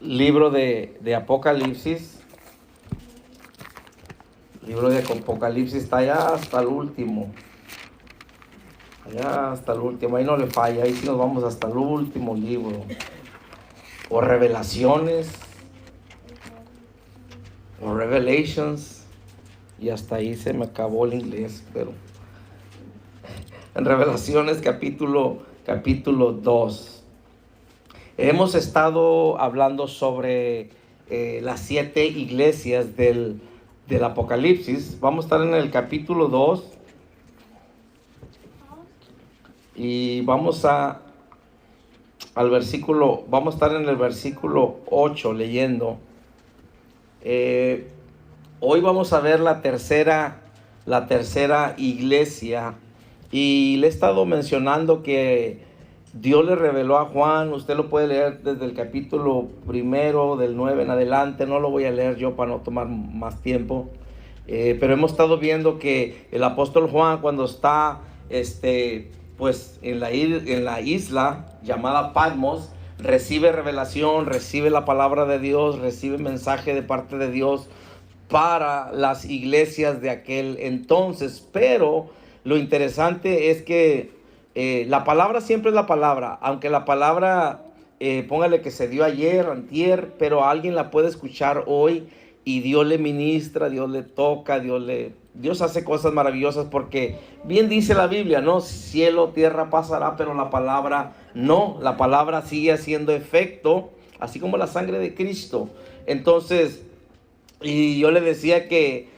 libro de Apocalipsis. El libro de Apocalipsis está allá hasta el último. Allá hasta el último. Ahí no le falla. Ahí sí nos vamos hasta el último libro. O Revelaciones. O Revelations. Y hasta ahí se me acabó el inglés. Pero en Revelaciones capítulo 2. Hemos estado hablando sobre las 7 iglesias del Apocalipsis. Vamos a estar en el capítulo 2 y vamos a estar en el versículo 8 leyendo. Hoy vamos a ver la tercera iglesia, y le he estado mencionando que Dios le reveló a Juan. Usted lo puede leer desde el capítulo 1, del 9 en adelante. No lo voy a leer yo para no tomar más tiempo. Pero hemos estado viendo que el apóstol Juan, cuando está pues en la isla llamada Patmos, recibe revelación, recibe la palabra de Dios, recibe mensaje de parte de Dios para las iglesias de aquel entonces. Pero lo interesante es que la palabra siempre es la palabra, aunque la palabra, póngale que se dio ayer, antier, pero alguien la puede escuchar hoy y Dios le ministra, Dios le toca, Dios hace cosas maravillosas, porque bien dice la Biblia, ¿no? Cielo, tierra pasará, pero la palabra no. La palabra sigue haciendo efecto, así como la sangre de Cristo. Entonces, y yo le decía que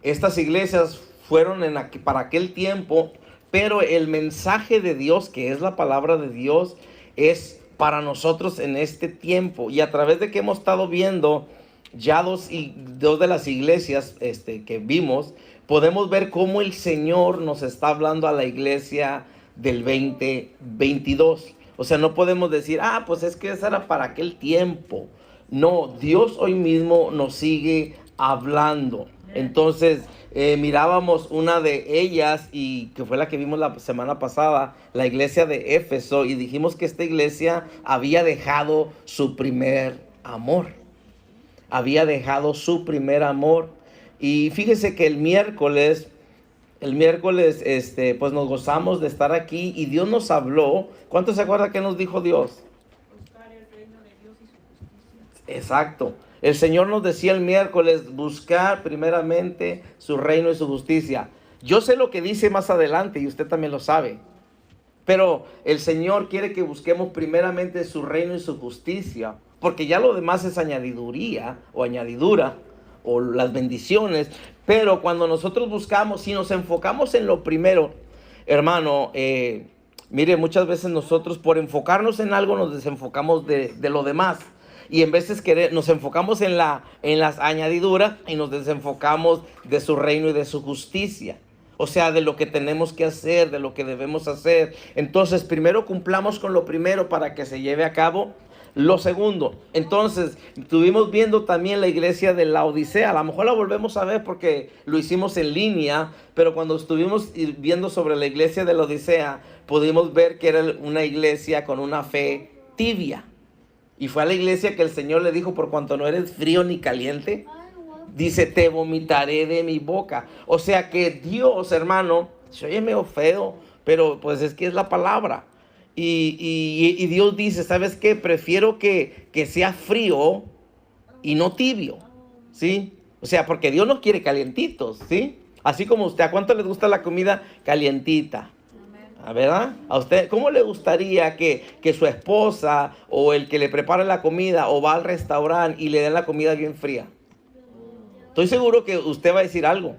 estas iglesias fueron para aquel tiempo, pero el mensaje de Dios, que es la palabra de Dios, es para nosotros en este tiempo. Y a través de que hemos estado viendo ya dos de las iglesias que vimos, podemos ver cómo el Señor nos está hablando a la iglesia del 2022. O sea, no podemos decir, pues es que esa era para aquel tiempo. No, Dios hoy mismo nos sigue hablando. Entonces, mirábamos una de ellas, y que fue la que vimos la semana pasada, la iglesia de Éfeso, y dijimos que esta iglesia había dejado su primer amor. Había dejado su primer amor. Y fíjese que el miércoles, pues nos gozamos de estar aquí y Dios nos habló. ¿Cuántos se acuerdan que nos dijo Dios? Buscar el reino de Dios y su justicia. Exacto. El Señor nos decía el miércoles, buscar primeramente su reino y su justicia. Yo sé lo que dice más adelante y usted también lo sabe. Pero el Señor quiere que busquemos primeramente su reino y su justicia, porque ya lo demás es añadiduría o añadidura o las bendiciones. Pero cuando nosotros buscamos, si nos enfocamos en lo primero, hermano, mire, muchas veces nosotros por enfocarnos en algo nos desenfocamos de lo demás. Y en veces nos enfocamos en las añadiduras y nos desenfocamos de su reino y de su justicia. O sea, de lo que tenemos que hacer, de lo que debemos hacer. Entonces, primero cumplamos con lo primero para que se lleve a cabo lo segundo. Entonces, estuvimos viendo también la iglesia de Laodicea. A lo mejor la volvemos a ver porque lo hicimos en línea, pero cuando estuvimos viendo sobre la iglesia de Laodicea, pudimos ver que era una iglesia con una fe tibia. Y fue a la iglesia que el Señor le dijo, por cuanto no eres frío ni caliente, dice, te vomitaré de mi boca. O sea que Dios, hermano, se oye medio feo, pero pues es que es la palabra. Y Dios dice, ¿sabes qué? Prefiero que sea frío y no tibio, ¿sí? O sea, porque Dios no quiere calientitos, ¿sí? Así como usted, ¿a cuánto les gusta la comida calientita? ¿Verdad? A usted, ¿cómo le gustaría que su esposa o el que le prepare la comida o va al restaurante y le den la comida bien fría? Estoy seguro que usted va a decir algo.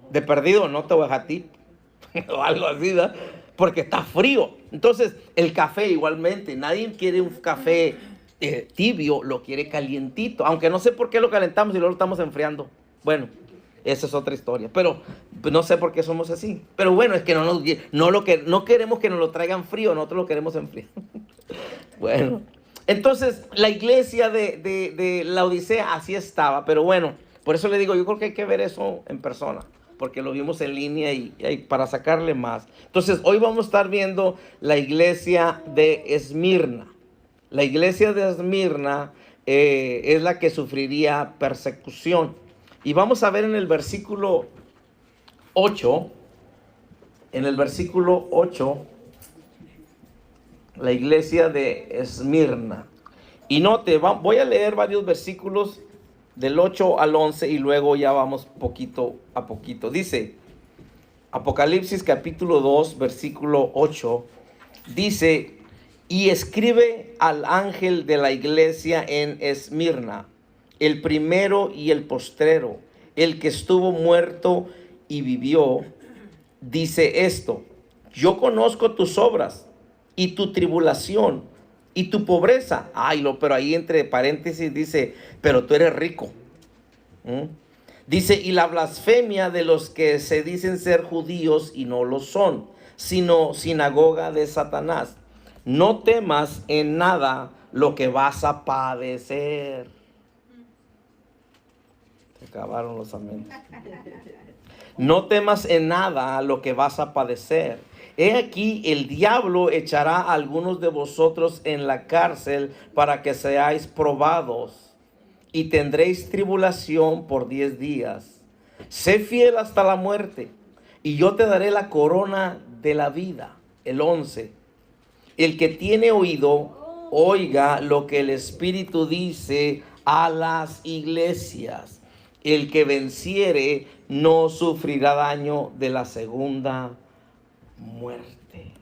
De perdido, no te voy a dejar tip. O algo así, ¿verdad? Porque está frío. Entonces, el café igualmente. Nadie quiere un café tibio, lo quiere calientito. Aunque no sé por qué lo calentamos y luego lo estamos enfriando. Bueno, esa es otra historia. Pero no sé por qué somos así. Pero bueno, es que no queremos que nos lo traigan frío. Nosotros lo queremos enfriar. Bueno, entonces la iglesia de Laodicea así estaba. Pero bueno, por eso le digo, yo creo que hay que ver eso en persona, porque lo vimos en línea y para sacarle más. Entonces, hoy vamos a estar viendo la iglesia de Esmirna. La iglesia de Esmirna es la que sufriría persecución. Y vamos a ver en el versículo 8, la iglesia de Esmirna. Y note, voy a leer varios versículos del 8 al 11 y luego ya vamos poquito a poquito. Dice, Apocalipsis capítulo 2, versículo 8, dice: y escribe al ángel de la iglesia en Esmirna, el primero y el postrero, el que estuvo muerto y vivió, dice esto: yo conozco tus obras y tu tribulación y tu pobreza. Pero ahí entre paréntesis dice: pero tú eres rico. Dice: y la blasfemia de los que se dicen ser judíos y no lo son, sino sinagoga de Satanás. No temas en nada lo que vas a padecer. Se acabaron los amén. No temas en nada lo que vas a padecer. He aquí, el diablo echará a algunos de vosotros en la cárcel para que seáis probados, y tendréis tribulación por 10 días. Sé fiel hasta la muerte, y yo te daré la corona de la vida. El 11. El que tiene oído, oiga lo que el Espíritu dice a las iglesias. El que venciere no sufrirá daño de la segunda muerte.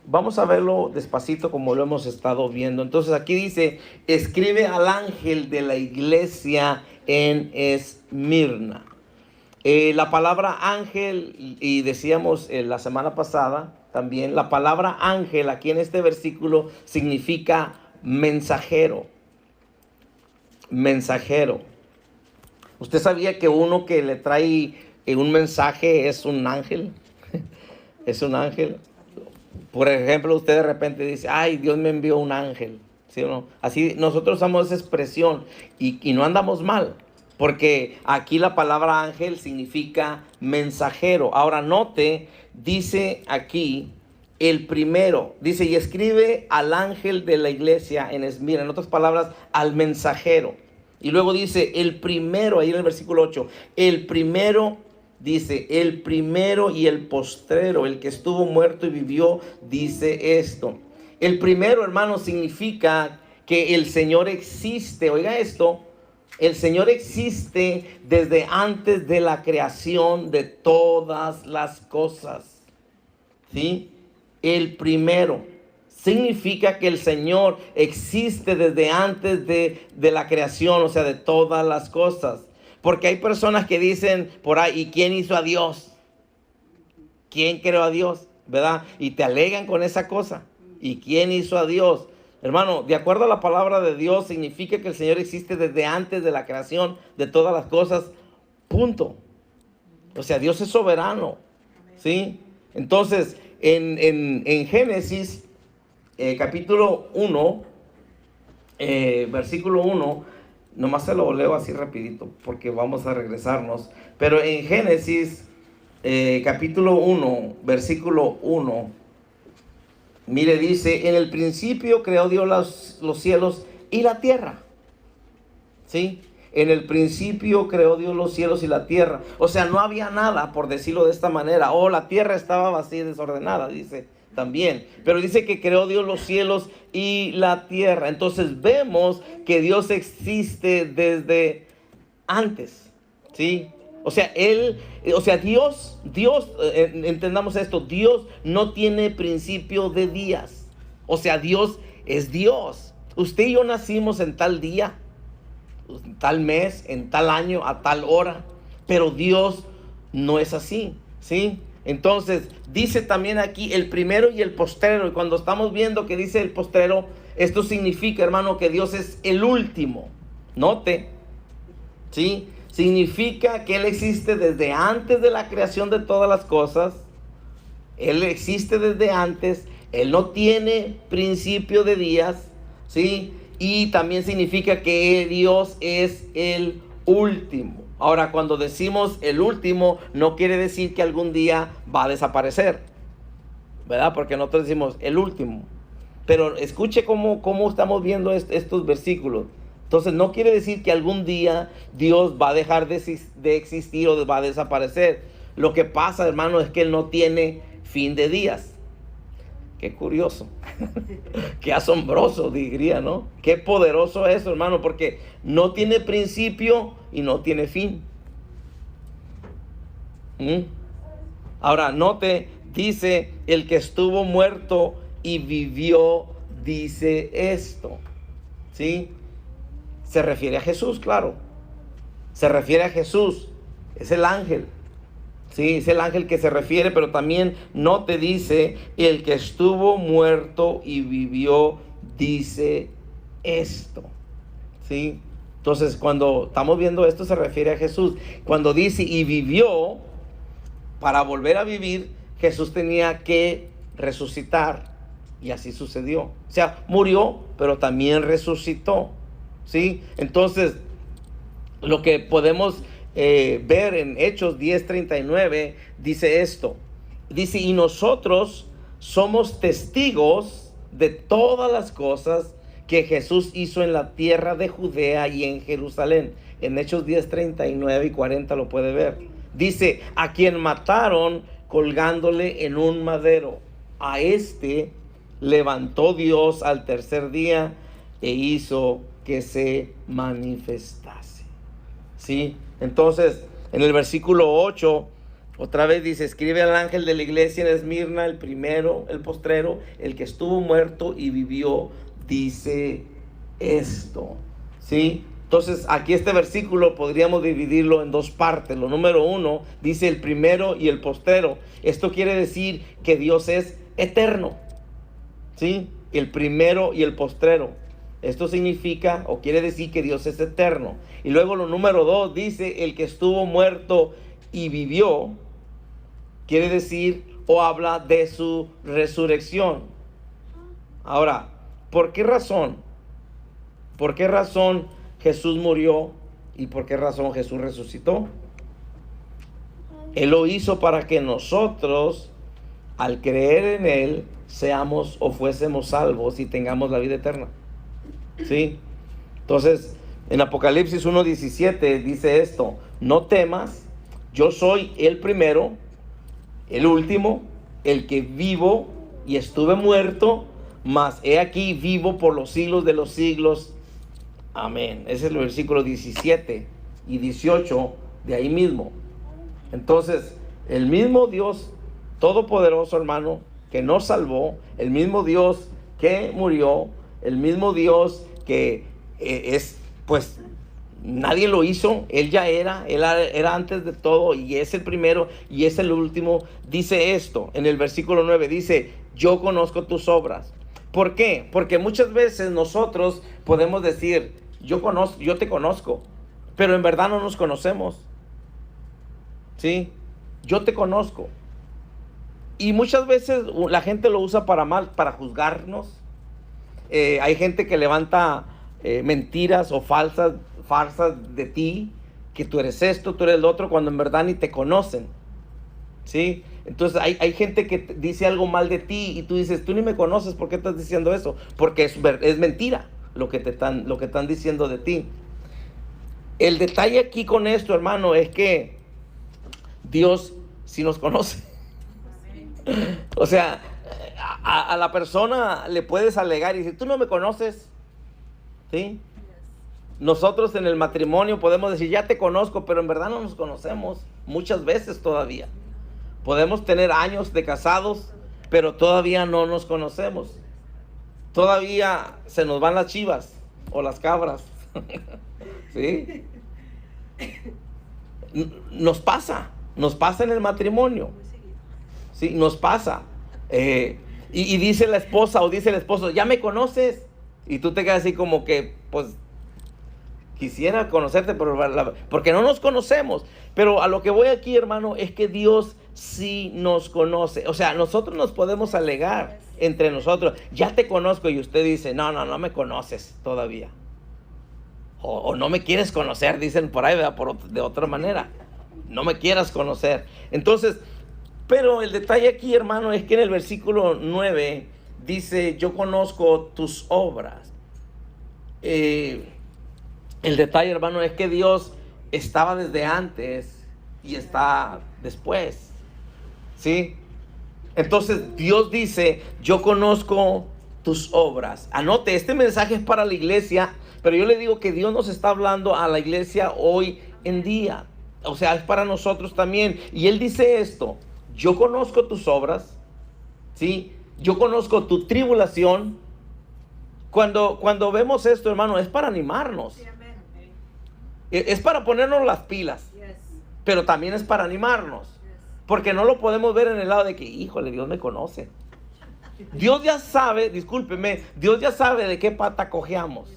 Vamos a verlo despacito como lo hemos estado viendo. Entonces aquí dice: escribe al ángel de la iglesia en Esmirna. La palabra ángel, y decíamos la semana pasada también, la palabra ángel aquí en este versículo significa mensajero. Mensajero. ¿Usted sabía que uno que le trae un mensaje es un ángel? Es un ángel. Por ejemplo, usted de repente dice: ay, Dios me envió un ángel. ¿Sí o no? Así nosotros usamos esa expresión y no andamos mal, porque aquí la palabra ángel significa mensajero. Ahora note, dice aquí el primero, dice: y escribe al ángel de la iglesia en Esmirna. En otras palabras, al mensajero. Y luego dice el primero, ahí en el versículo 8, el primero, dice el primero y el postrero, el que estuvo muerto y vivió, dice esto. El primero, hermano, significa que el Señor existe. Oiga esto: el Señor existe desde antes de la creación de todas las cosas. ¿Sí? El primero significa que el Señor existe desde antes de la creación, o sea, de todas las cosas. Porque hay personas que dicen por ahí: ¿y quién hizo a Dios? ¿Quién creó a Dios? ¿Verdad? Y te alegan con esa cosa. ¿Y quién hizo a Dios? Hermano, de acuerdo a la palabra de Dios, significa que el Señor existe desde antes de la creación de todas las cosas. Punto. O sea, Dios es soberano. ¿Sí? Entonces, en Génesis, capítulo 1, versículo 1, nomás se lo leo así rapidito porque vamos a regresarnos. Pero en Génesis, capítulo 1, versículo 1, mire, dice: en el principio creó Dios los cielos y la tierra. ¿Sí? En el principio creó Dios los cielos y la tierra. O sea, no había nada, por decirlo de esta manera. La tierra estaba vacía y desordenada, dice también. Pero dice que creó Dios los cielos y la tierra. Entonces vemos que Dios existe desde antes. ¿Sí? O sea, Dios, entendamos esto: Dios no tiene principio de días. O sea, Dios es Dios. Usted y yo nacimos en tal día, en tal mes, en tal año, a tal hora. Pero Dios no es así, ¿sí? Entonces, dice también aquí el primero y el postrero. Y cuando estamos viendo que dice el postrero, esto significa, hermano, que Dios es el último. Note, ¿sí? Significa que Él existe desde antes de la creación de todas las cosas. Él existe desde antes. Él no tiene principio de días, ¿sí? Y también significa que Dios es el último. Ahora, cuando decimos el último, no quiere decir que algún día va a desaparecer, ¿verdad? Porque nosotros decimos el último. Pero escuche cómo estamos viendo estos versículos. Entonces no quiere decir que algún día Dios va a dejar de existir o va a desaparecer. Lo que pasa, hermano, es que Él no tiene fin de días. Qué curioso. Qué asombroso, diría, ¿no? Qué poderoso eso, hermano, porque no tiene principio y no tiene fin. Ahora, note, dice, el que estuvo muerto y vivió, dice esto. ¿Sí? Se refiere a Jesús, claro. Se refiere a Jesús. Es el ángel. Sí, es el ángel que se refiere, pero también no te dice el que estuvo muerto y vivió, dice esto. ¿Sí? Entonces, cuando estamos viendo esto, se refiere a Jesús. Cuando dice y vivió, para volver a vivir, Jesús tenía que resucitar. Y así sucedió. O sea, murió, pero también resucitó. ¿Sí? Entonces, lo que podemos ver en Hechos 10:39 dice esto. Dice, y nosotros somos testigos de todas las cosas que Jesús hizo en la tierra de Judea y en Jerusalén. En Hechos 10:39 y 40 lo puede ver. Dice, a quien mataron colgándole en un madero. A este levantó Dios al tercer día e hizo que se manifestase. ¿Sí? Entonces, en el versículo 8, otra vez dice, escribe al ángel de la iglesia en Esmirna, el primero, el postrero, el que estuvo muerto y vivió, dice esto. ¿Sí? Entonces, aquí este versículo podríamos dividirlo en dos partes. Lo número 1 dice el primero y el postrero. Esto quiere decir que Dios es eterno. ¿Sí? El primero y el postrero. Esto significa o quiere decir que Dios es eterno. Y luego lo número 2 dice el que estuvo muerto y vivió. Quiere decir o habla de su resurrección. Ahora, ¿por qué razón? ¿Por qué razón Jesús murió y por qué razón Jesús resucitó? Él lo hizo para que nosotros, al creer en Él, seamos o fuésemos salvos y tengamos la vida eterna. ¿Sí? Entonces, en Apocalipsis 1:17 dice esto: no temas, yo soy el primero, el último, el que vivo y estuve muerto, mas he aquí vivo por los siglos de los siglos. Amén. Ese es el versículo 17 y 18 de ahí mismo. Entonces, el mismo Dios todopoderoso, hermano, que nos salvó, el mismo Dios que murió, el mismo Dios que pues nadie lo hizo, Él ya era antes de todo y es el primero y es el último. Dice esto en el versículo 9, dice, yo conozco tus obras. ¿Por qué? Porque muchas veces nosotros podemos decir, yo te conozco, pero en verdad no nos conocemos. ¿Sí? Yo te conozco. Y muchas veces la gente lo usa para mal, para juzgarnos. Hay gente que levanta mentiras o falsas de ti, que tú eres esto, tú eres lo otro, cuando en verdad ni te conocen. ¿Sí? Entonces hay gente que dice algo mal de ti y tú dices, tú ni me conoces, ¿por qué estás diciendo eso? Porque es mentira lo que están diciendo de ti. El detalle aquí con esto, hermano, es que Dios sí nos conoce. O sea, a la persona le puedes alegar y decir, tú no me conoces. ¿Sí? Nosotros en el matrimonio podemos decir, ya te conozco, pero en verdad no nos conocemos muchas veces todavía. Podemos tener años de casados, pero todavía no nos conocemos. Todavía se nos van las chivas o las cabras. ¿Sí? Nos pasa en el matrimonio. Sí, nos pasa. Y dice la esposa o dice el esposo, ya me conoces. Y tú te quedas así como que, pues, quisiera conocerte, pero porque no nos conocemos. Pero a lo que voy aquí, hermano, es que Dios sí nos conoce. O sea, nosotros nos podemos alegar entre nosotros, ya te conozco, y usted dice, no me conoces todavía. O no me quieres conocer, dicen por ahí, ¿verdad? De otra manera. No me quieras conocer. Entonces, pero el detalle aquí, hermano, es que en el versículo 9 dice, yo conozco tus obras. El detalle, hermano, es que Dios estaba desde antes y está después, ¿sí? Entonces Dios dice, yo conozco tus obras. Anote, este mensaje es para la iglesia, pero yo le digo que Dios nos está hablando a la iglesia hoy en día. O sea, es para nosotros también. Y Él dice esto, yo conozco tus obras, ¿sí? Yo conozco tu tribulación. Cuando vemos esto, hermano, es para animarnos. Es para ponernos las pilas. Pero también es para animarnos. Porque no lo podemos ver en el lado de que, híjole, Dios me conoce. Dios ya sabe, discúlpeme, Dios ya sabe de qué pata cojeamos.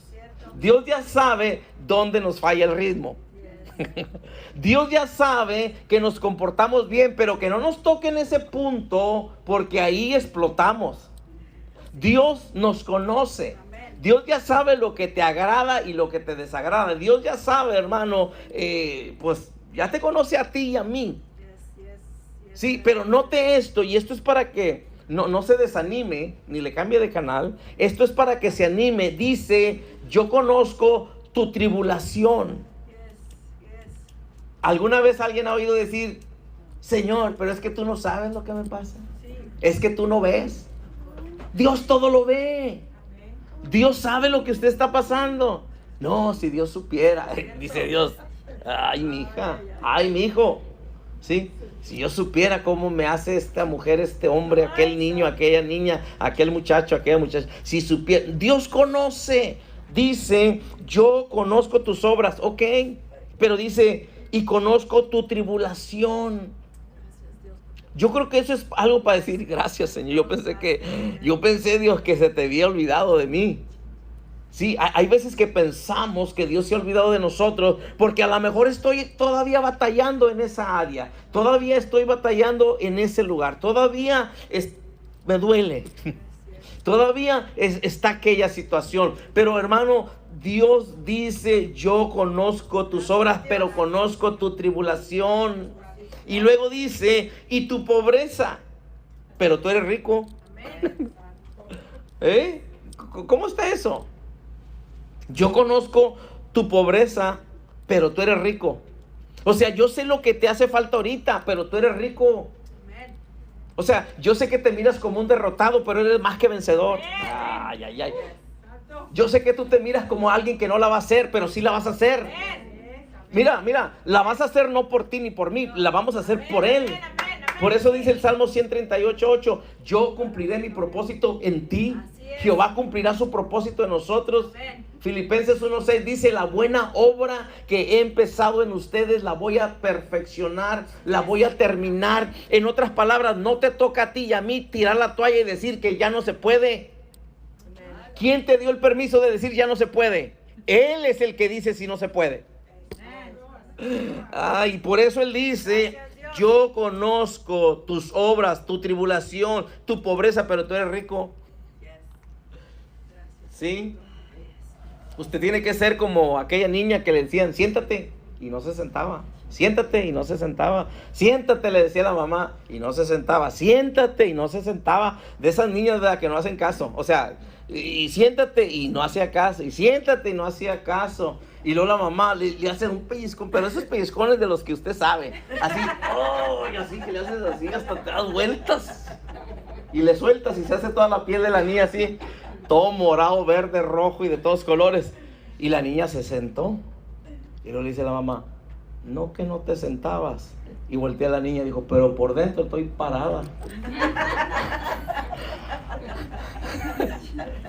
Dios ya sabe dónde nos falla el ritmo. Dios ya sabe que nos comportamos bien, pero que no nos toque en ese punto, porque ahí explotamos. Dios nos conoce. Dios ya sabe lo que te agrada y lo que te desagrada. Dios ya sabe, hermano, pues ya te conoce a ti y a mí. Sí, pero note esto, y esto es para que no se desanime, ni le cambie de canal. Esto es para que se anime. Dice, yo conozco tu tribulación. ¿Alguna vez alguien ha oído decir, Señor, pero es que tú no sabes lo que me pasa? Es que tú no ves. Dios todo lo ve. Dios sabe lo que usted está pasando. No, si Dios supiera, dice Dios, ay, mi hija, ay, mi hijo. ¿Sí? Si yo supiera cómo me hace esta mujer, este hombre, aquel niño, aquella niña, aquel muchacho, aquella muchacha. Si supiera, Dios conoce. Dice, yo conozco tus obras, ok. Pero dice, y conozco tu tribulación. Yo creo que eso es algo para decir, gracias, Señor. Yo pensé, Dios, que se te había olvidado de mí. Sí, hay veces que pensamos que Dios se ha olvidado de nosotros porque a lo mejor estoy todavía batallando en esa área, todavía estoy batallando en ese lugar, todavía me duele, todavía está aquella situación. Pero hermano, Dios dice, yo conozco tus obras, pero conozco tu tribulación. Y luego dice, y tu pobreza, pero tú eres rico. ¿Cómo está eso? Yo conozco tu pobreza, pero tú eres rico. O sea, yo sé lo que te hace falta ahorita, pero tú eres rico. O sea, yo sé que te miras como un derrotado, pero eres más que vencedor. Ay, ay, ay. Yo sé que tú te miras como alguien que no la va a hacer, pero sí la vas a hacer. Mira, la vas a hacer no por ti ni por mí, la vamos a hacer por Él. Por eso dice el Salmo 138:8, yo cumpliré mi propósito en ti. Jehová cumplirá su propósito en nosotros. Filipenses 1:6 dice, la buena obra que he empezado en ustedes la voy a perfeccionar, la voy a terminar. En otras palabras, no te toca a ti y a mí tirar la toalla y decir que ya no se puede. ¿Quién te dio el permiso de decir ya no se puede? Él es el que dice si no se puede. Y por eso Él dice, yo conozco tus obras, tu tribulación, tu pobreza, pero tú eres rico. ¿Sí? Usted tiene que ser como aquella niña que le decían, siéntate, y no se sentaba. Siéntate, y no se sentaba. Siéntate, le decía la mamá, y no se sentaba. Siéntate, y no se sentaba. De esas niñas, ¿verdad?, que no hacen caso. O sea, y siéntate, y no hacía caso. Y siéntate, y no hacía caso. Y luego la mamá le hace un pellizcón, pero esos pellizcones de los que usted sabe. Así, y así que le haces así, hasta te das vueltas. Y le sueltas, y se hace toda la piel de la niña así. Todo morado, verde, rojo y de todos colores. Y la niña se sentó. Y luego le dice a la mamá, no, que no te sentabas. Y voltea a la niña y dijo, pero por dentro estoy parada.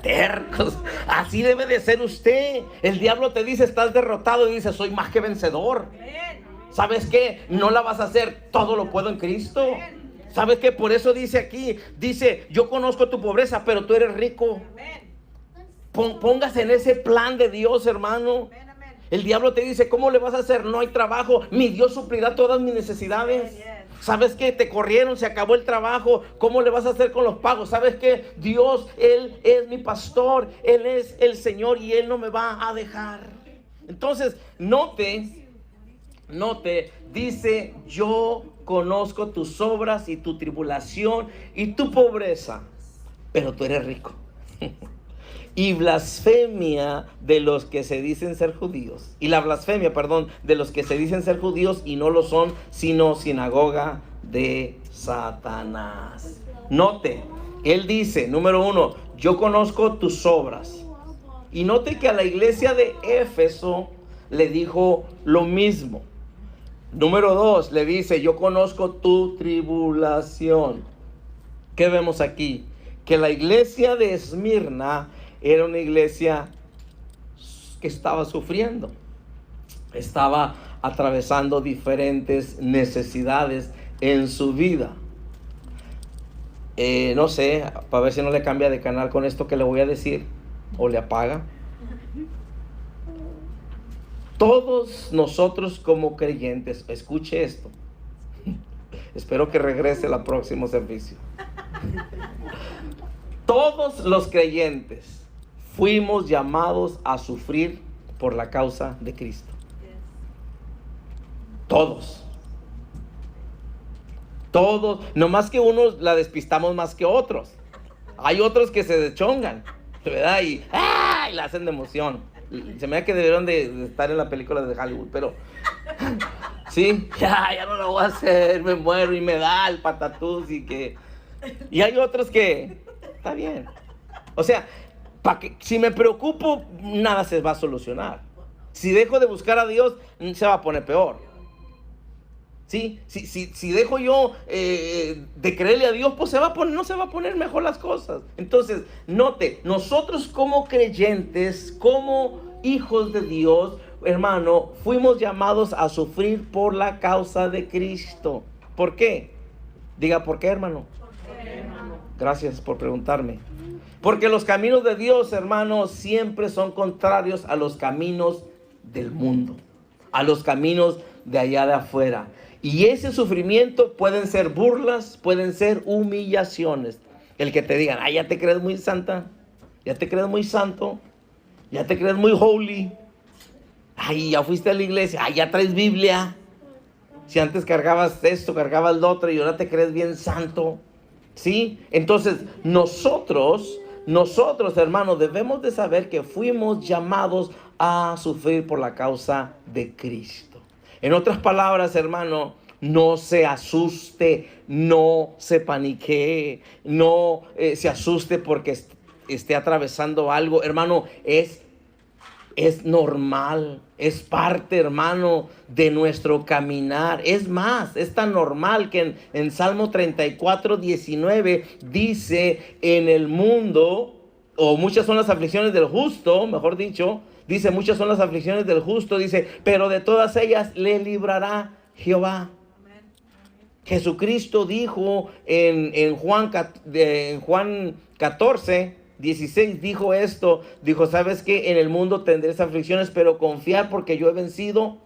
Tercos. Así debe de ser usted. El diablo te dice, estás derrotado, y dice, soy más que vencedor. ¿Sabes qué? No la vas a hacer. Todo lo puedo en Cristo. ¿Sabes qué? Por eso dice aquí, dice, yo conozco tu pobreza, pero tú eres rico. Póngase en ese plan de Dios, hermano. El diablo te dice, ¿cómo le vas a hacer? No hay trabajo. Mi Dios suplirá todas mis necesidades. ¿Sabes qué? Te corrieron, se acabó el trabajo. ¿Cómo le vas a hacer con los pagos? ¿Sabes qué? Dios, Él es mi pastor. Él es el Señor y Él no me va a dejar. Entonces, note, dice, yo conozco tus obras y tu tribulación y tu pobreza. pero tú eres rico. Y blasfemia de los que se dicen ser judíos. Y la blasfemia, perdón, de los que se dicen ser judíos y no lo son, sino sinagoga de Satanás. Note, él dice, número 1, yo conozco tus obras. Y note que a la iglesia de Éfeso le dijo lo mismo. Número 2, le dice, yo conozco tu tribulación. ¿Qué vemos aquí? Que la iglesia de Esmirna era una iglesia que estaba sufriendo. Estaba atravesando diferentes necesidades en su vida. No sé, para ver si no le cambia de canal con esto que le voy a decir, o le apaga. Todos nosotros como creyentes, escuche esto. Espero que regrese al próximo servicio. Todos los creyentes fuimos llamados a sufrir por la causa de Cristo. Todos. Todos. No más que unos la despistamos más que otros. Hay otros que se deschongan, ¿verdad? Y la hacen de emoción. Se me da que debieron de estar en la película de Hollywood, pero sí, ya no lo voy a hacer, me muero y me da el patatús y hay otros que está bien. O sea, si me preocupo, nada se va a solucionar. Si dejo de buscar a Dios, se va a poner peor. ¿Sí? Si dejo yo de creerle a Dios, pues no se va a poner mejor las cosas. Entonces, note, nosotros como creyentes, como hijos de Dios, hermano, fuimos llamados a sufrir por la causa de Cristo. ¿Por qué? Diga, ¿por qué, hermano? ¿Por qué, hermano? Gracias por preguntarme. Porque los caminos de Dios, hermano, siempre son contrarios a los caminos del mundo, a los caminos de allá de afuera. Y ese sufrimiento pueden ser burlas, pueden ser humillaciones. El que te digan, ya te crees muy santa, ya te crees muy santo, ya te crees muy holy, ya fuiste a la iglesia, ya traes Biblia. Si antes cargabas esto, cargabas lo otro y ahora te crees bien santo. ¿Sí? Entonces nosotros, hermanos, debemos de saber que fuimos llamados a sufrir por la causa de Cristo. En otras palabras, hermano, no se asuste, no se paniquee, no se asuste porque esté atravesando algo. Hermano, es normal, es parte, hermano, de nuestro caminar. Es más, es tan normal que en Salmo 34, 19 dice, en el mundo, o muchas son las aflicciones del justo, mejor dicho, dice, muchas son las aflicciones del justo, dice, pero de todas ellas le librará Jehová. Jesucristo dijo en Juan 14, 16, dijo esto, dijo, ¿sabes qué? En el mundo tendréis aflicciones, pero confiar porque yo he vencido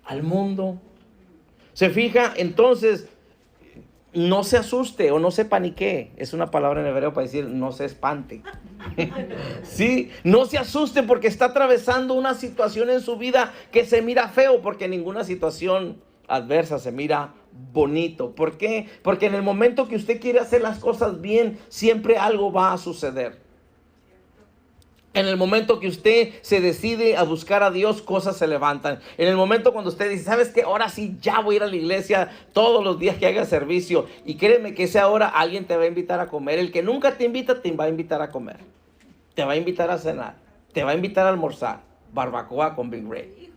al mundo. ¿Se fija? Entonces, no se asuste o no se paniquee. Es una palabra en hebreo para decir no se espante. Sí, no se asuste porque está atravesando una situación en su vida que se mira feo, porque ninguna situación adversa se mira bonito. ¿Por qué? Porque en el momento que usted quiere hacer las cosas bien, siempre algo va a suceder. En el momento que usted se decide a buscar a Dios, cosas se levantan. En el momento cuando usted dice, ¿sabes qué? Ahora sí ya voy a ir a la iglesia todos los días que haga servicio. Y créeme que esa hora alguien te va a invitar a comer. El que nunca te invita, te va a invitar a comer. Te va a invitar a cenar. Te va a invitar a almorzar. Barbacoa con Big Ray.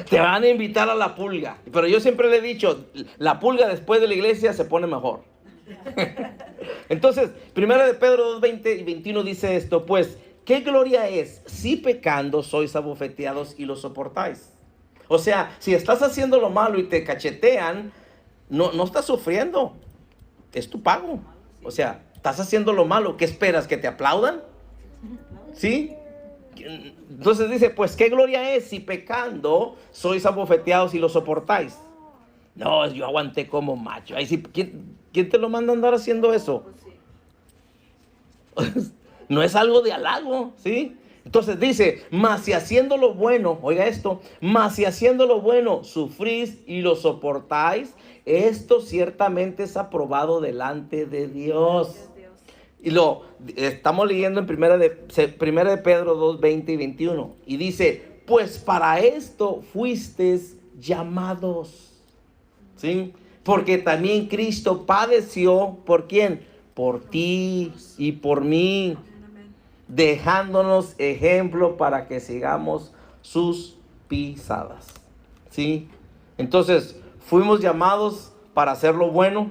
Te van a invitar a la pulga. Pero yo siempre le he dicho, la pulga después de la iglesia se pone mejor. Entonces, 1 de Pedro 2, 20 y 21 dice esto, pues, ¿qué gloria es si pecando sois abofeteados y lo soportáis? O sea, si estás haciendo lo malo y te cachetean, no estás sufriendo, es tu pago. O sea, estás haciendo lo malo, ¿qué esperas? ¿Que te aplaudan? ¿Sí? Entonces dice, pues, ¿qué gloria es si pecando sois abofeteados y lo soportáis? No, yo aguanté como macho. Ahí sí, ¿quién te lo manda a andar haciendo eso? No es algo de halago, ¿sí? Entonces dice, mas si haciendo lo bueno, oiga esto, mas si haciendo lo bueno sufrís y lo soportáis, esto ciertamente es aprobado delante de Dios. Y lo estamos leyendo en primera de Pedro 2, 20 y 21. Y dice, pues para esto fuisteis llamados. ¿Sí? Porque también Cristo padeció, ¿por quién? Por ti y por mí, dejándonos ejemplo para que sigamos sus pisadas. ¿Sí? Entonces, fuimos llamados para hacer lo bueno,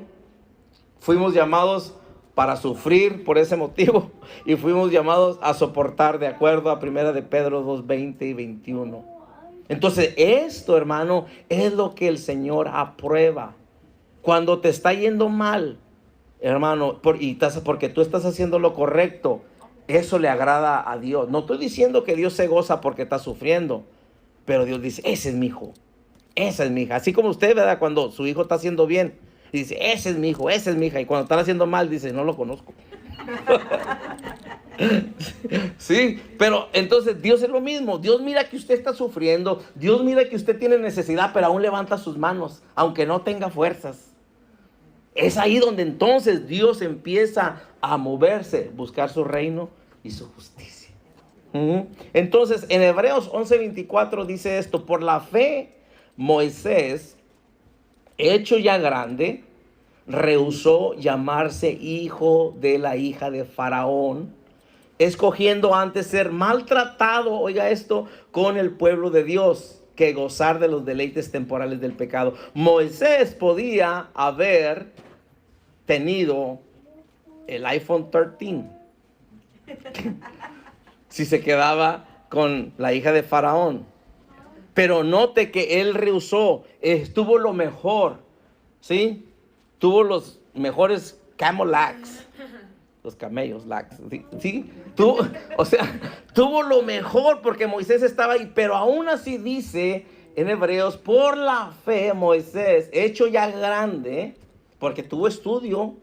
fuimos llamados para sufrir por ese motivo y fuimos llamados a soportar de acuerdo a primera de Pedro 2, 20 y 21. Entonces, esto, hermano, es lo que el Señor aprueba. Cuando te está yendo mal, hermano, porque tú estás haciendo lo correcto, eso le agrada a Dios. No estoy diciendo que Dios se goza porque está sufriendo, pero Dios dice, ese es mi hijo, esa es mi hija. Así como usted, ¿verdad? Cuando su hijo está haciendo bien, y dice, ese es mi hijo, esa es mi hija. Y cuando están haciendo mal, dice, no lo conozco. Sí, pero entonces Dios es lo mismo. Dios mira que usted está sufriendo, Dios mira que usted tiene necesidad, pero aún levanta sus manos, aunque no tenga fuerzas. Es ahí donde entonces Dios empieza a moverse, buscar su reino y su justicia. Entonces en Hebreos 11:24 dice esto, por la fe Moisés, hecho ya grande, rehusó llamarse hijo de la hija de Faraón, escogiendo antes ser maltratado, oiga esto, con el pueblo de Dios, que gozar de los deleites temporales del pecado. Moisés podía haber tenido el iPhone 13 si se quedaba con la hija de Faraón. Pero note que él rehusó, estuvo lo mejor, ¿sí? Tuvo los mejores Camelax, los camellos, lax, ¿sí? Tuvo lo mejor porque Moisés estaba ahí, pero aún así dice en Hebreos, por la fe Moisés, hecho ya grande, porque tuvo estudió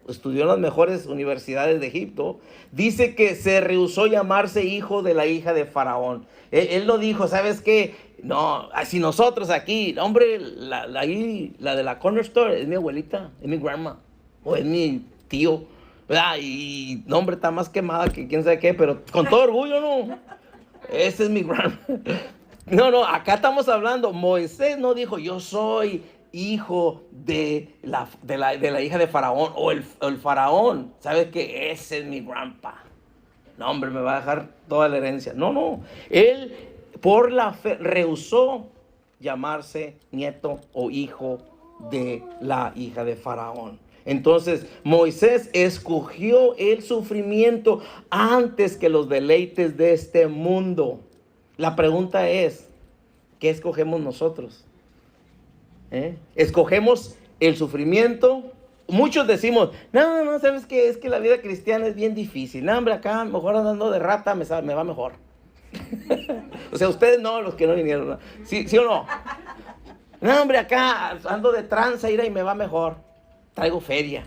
en las mejores universidades de Egipto, dice que se rehusó llamarse hijo de la hija de Faraón. Él lo dijo, ¿sabes qué? No, si nosotros aquí, hombre, la de la corner store es mi abuelita, es mi grandma, o es mi tío, ¿verdad? Y no, hombre, está más quemada que quién sabe qué, pero con todo orgullo, ¿no? Ese es mi grandma. No, acá estamos hablando, Moisés no dijo, yo soy hijo de la hija de Faraón, o el Faraón, ¿sabes qué? Ese es mi grandpa. No, hombre, me va a dejar toda la herencia. No, él por la fe rehusó llamarse nieto o hijo de la hija de Faraón. Entonces Moisés escogió el sufrimiento antes que los deleites de este mundo. La pregunta es, ¿qué escogemos nosotros? ¿Escogemos el sufrimiento? Muchos decimos, no, ¿sabes qué? Es que la vida cristiana es bien difícil. No, hombre, acá mejor andando de rata me va mejor. O sea, ustedes no, los que no vinieron, ¿no? ¿Sí o no? No, hombre, acá ando de tranza, y me va mejor. Traigo feria.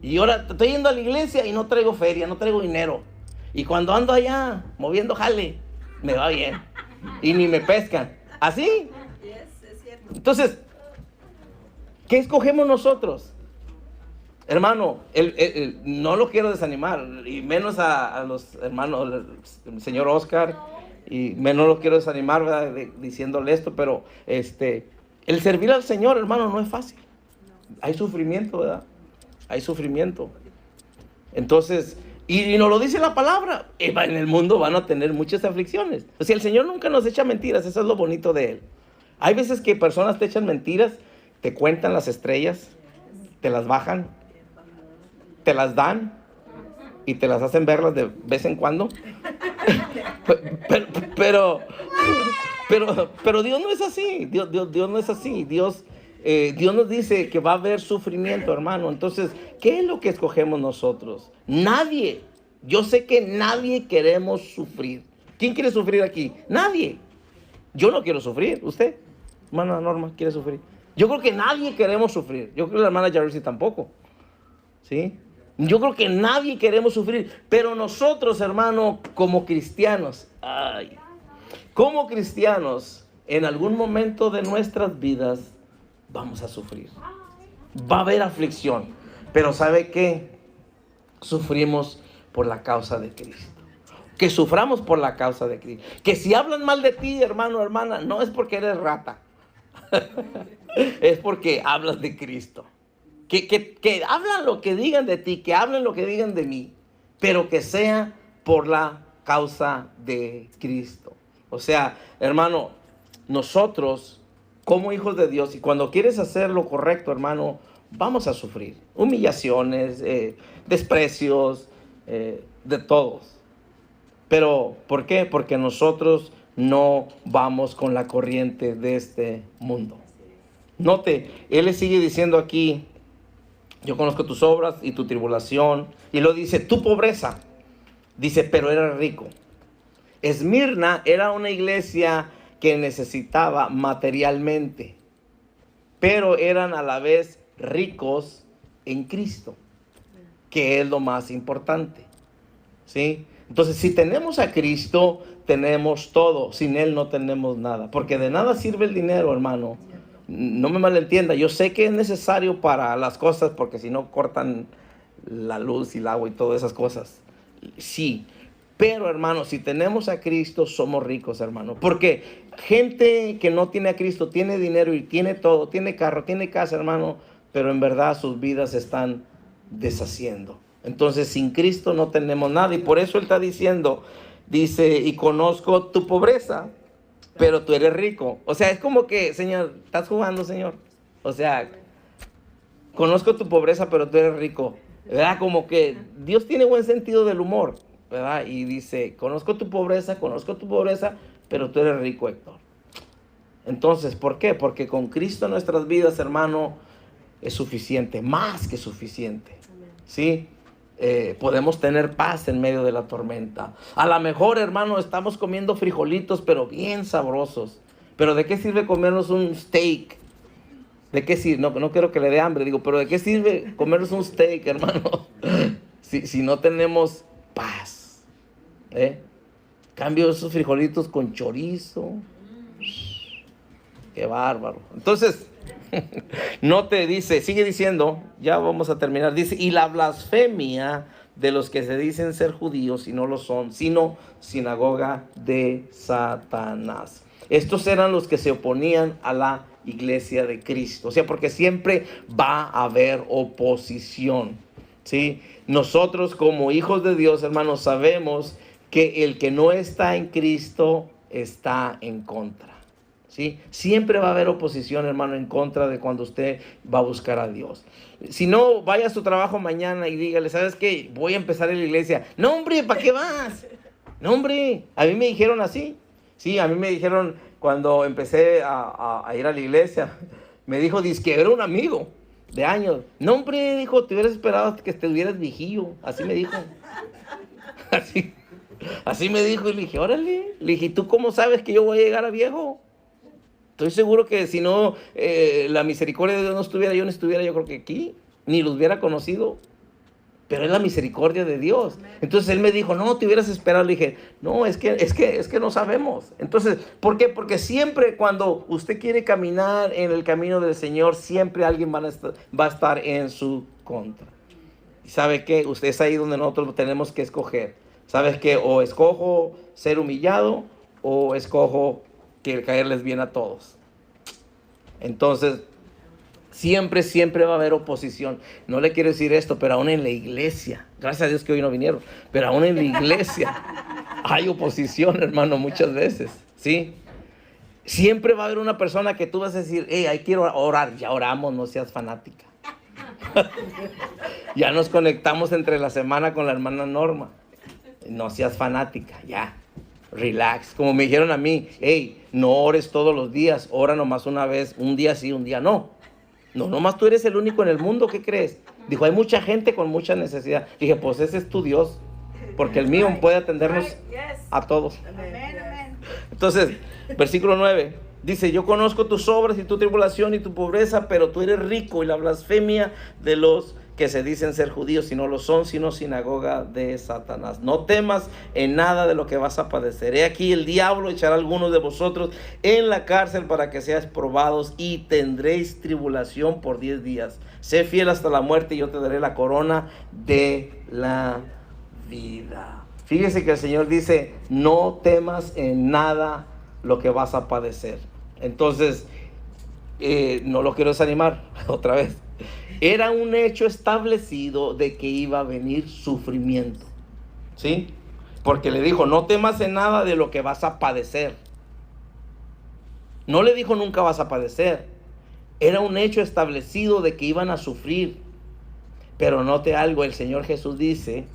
Y ahora estoy yendo a la iglesia y no traigo feria, no traigo dinero. Y cuando ando allá moviendo jale, me va bien. Y ni me pescan. ¿Así? Entonces, ¿qué escogemos nosotros? Hermano, no lo quiero desanimar, y menos a los hermanos, el señor Oscar, y menos lo quiero desanimar, ¿verdad? Diciéndole esto, pero el servir al Señor, hermano, no es fácil. Hay sufrimiento, ¿verdad? Hay sufrimiento. Entonces, y nos lo dice la palabra, en el mundo van a tener muchas aflicciones. O sea, el Señor nunca nos echa mentiras, eso es lo bonito de Él. Hay veces que personas te echan mentiras, te cuentan las estrellas, te las bajan, te las dan y te las hacen verlas de vez en cuando. Pero Dios no es así. Dios no es así. Dios nos dice que va a haber sufrimiento, hermano. Entonces, ¿qué es lo que escogemos nosotros? Nadie. Yo sé que nadie queremos sufrir. ¿Quién quiere sufrir aquí? Nadie. Yo no quiero sufrir. ¿Usted, hermana Norma, quiere sufrir? Yo creo que nadie queremos sufrir. Yo creo que la hermana Jarvis tampoco. ¿Sí? Yo creo que nadie queremos sufrir. Pero nosotros, hermano, como cristianos, Ay. Como cristianos, en algún momento de nuestras vidas vamos a sufrir. Va a haber aflicción. Pero ¿sabe qué? Sufrimos por la causa de Cristo. Que suframos por la causa de Cristo. Que si hablan mal de ti, hermano o hermana, no es porque eres rata. Es porque hablas de Cristo. Que hablan lo que digan de ti, que hablen lo que digan de mí, pero que sea por la causa de Cristo. O sea, hermano, nosotros como hijos de Dios, y cuando quieres hacer lo correcto, hermano, vamos a sufrir humillaciones, desprecios, de todos. Pero, ¿por qué? Porque nosotros no vamos con la corriente de este mundo. Note, él le sigue diciendo aquí, yo conozco tus obras y tu tribulación, y lo dice, tu pobreza, dice, pero eres rico. Esmirna era una iglesia que necesitaba materialmente, pero eran a la vez ricos en Cristo, que es lo más importante, ¿sí? Entonces, si tenemos a Cristo, tenemos todo. Sin Él no tenemos nada, porque de nada sirve el dinero, hermano. No me malentienda, yo sé que es necesario para las cosas, porque si no cortan la luz y el agua y todas esas cosas. Sí, pero hermano, si tenemos a Cristo, somos ricos, hermano. Porque gente que no tiene a Cristo, tiene dinero y tiene todo, tiene carro, tiene casa, hermano, pero en verdad sus vidas se están deshaciendo. Entonces, sin Cristo no tenemos nada. Y por eso Él está diciendo, dice, y conozco tu pobreza, pero tú eres rico. O sea, es como que, Señor, estás jugando, Señor. O sea, conozco tu pobreza, pero tú eres rico. ¿Verdad? Como que Dios tiene buen sentido del humor, ¿verdad? Y dice, conozco tu pobreza, pero tú eres rico, Héctor. Entonces, ¿por qué? Porque con Cristo en nuestras vidas, hermano, es suficiente, más que suficiente. ¿Sí? Podemos tener paz en medio de la tormenta. A lo mejor, hermano, estamos comiendo frijolitos, pero bien sabrosos. Pero ¿de qué sirve comernos un steak? ¿De qué sirve? No quiero que le dé hambre, digo, pero ¿de qué sirve comernos un steak, hermano? si no tenemos paz. Cambio esos frijolitos con chorizo. Qué bárbaro. Entonces, no te dice, sigue diciendo, ya vamos a terminar, dice, y la blasfemia de los que se dicen ser judíos y no lo son, sino sinagoga de Satanás. Estos eran los que se oponían a la iglesia de Cristo. O sea, porque siempre va a haber oposición, ¿sí? Nosotros como hijos de Dios, hermanos, sabemos que el que no está en Cristo está en contra. ¿Sí? Siempre va a haber oposición, hermano, en contra de cuando usted va a buscar a Dios. Si no, vaya a su trabajo mañana y dígale, ¿sabes qué? Voy a empezar en la iglesia. No, hombre, ¿para qué vas? No, hombre, a mí me dijeron así. Sí, a mí me dijeron cuando empecé a ir a la iglesia. Me dijo, que era un amigo de años. No, hombre, dijo, te hubieras esperado que estuvieras viejillo. Así me dijo. Así me dijo y le dije, órale. Le dije, ¿tú cómo sabes que yo voy a llegar a viejo? Estoy seguro que si no, la misericordia de Dios no estuviera, yo creo que aquí, ni los hubiera conocido. Pero es la misericordia de Dios. Entonces él me dijo, no, te hubieras esperado. Le dije, no, es que no sabemos. Entonces, ¿por qué? Porque siempre cuando usted quiere caminar en el camino del Señor, siempre alguien va a estar en su contra. ¿Y sabe qué? Usted es ahí donde nosotros tenemos que escoger. ¿Sabes qué? O escojo ser humillado o escojo que caerles bien a todos. Entonces, siempre va a haber oposición. No le quiero decir esto, pero aún en la iglesia, gracias a Dios que hoy no vinieron, pero aún en la iglesia hay oposición, hermano, muchas veces, ¿sí? Siempre va a haber una persona que tú vas a decir, ahí quiero orar. Ya oramos, no seas fanática. Ya nos conectamos entre la semana con la hermana Norma. No seas fanática, ya. Relax, como me dijeron a mí, no ores todos los días, ora nomás una vez, un día sí, un día no. No, nomás tú eres el único en el mundo, ¿qué crees? Dijo, hay mucha gente con mucha necesidad. Dije, pues ese es tu Dios, porque el mío puede atendernos a todos. Entonces, versículo 9, dice, yo conozco tus obras y tu tribulación y tu pobreza, pero tú eres rico, y la blasfemia de los que se dicen ser judíos y no lo son, sino sinagoga de Satanás. No temas en nada de lo que vas a padecer. He aquí, el diablo echará a algunos de vosotros en la cárcel para que seáis probados y tendréis tribulación por 10 días. Sé fiel hasta la muerte y yo te daré la corona de la vida. Fíjese que el Señor dice, no temas en nada lo que vas a padecer. Entonces, no lo quiero desanimar otra vez. Era un hecho establecido de que iba a venir sufrimiento, ¿sí? Porque le dijo, no temas en nada de lo que vas a padecer. No le dijo nunca vas a padecer. Era un hecho establecido de que iban a sufrir. Pero note algo, el Señor Jesús dice,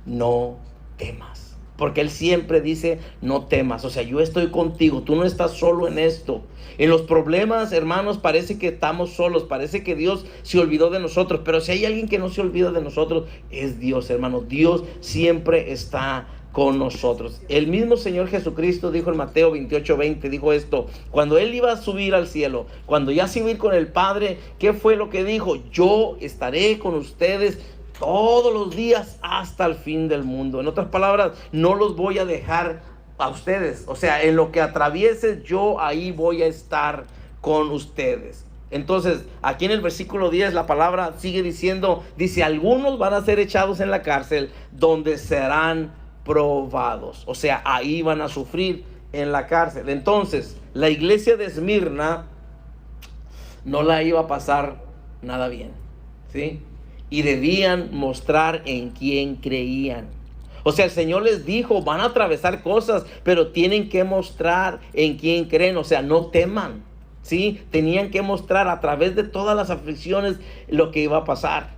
no temas. Porque Él siempre dice, no temas. O sea, yo estoy contigo, tú no estás solo en esto. En los problemas, hermanos, parece que estamos solos, parece que Dios se olvidó de nosotros. Pero si hay alguien que no se olvida de nosotros, es Dios, hermanos. Dios siempre está con nosotros. El mismo Señor Jesucristo dijo en Mateo 28:20, dijo esto, cuando Él iba a subir al cielo, cuando ya se iba a ir con el Padre, ¿qué fue lo que dijo? Yo estaré con ustedes todos los días hasta el fin del mundo. En otras palabras, no los voy a dejar a ustedes. O sea, en lo que atravieses, yo ahí voy a estar con ustedes. Entonces, aquí en el versículo 10, la palabra sigue diciendo, dice, algunos van a ser echados en la cárcel donde serán probados. O sea, ahí van a sufrir en la cárcel. Entonces, la iglesia de Esmirna no la iba a pasar nada bien, ¿sí? Y debían mostrar en quién creían. O sea, el Señor les dijo, van a atravesar cosas, pero tienen que mostrar en quién creen. O sea, no teman, ¿sí? Tenían que mostrar a través de todas las aflicciones lo que iba a pasar,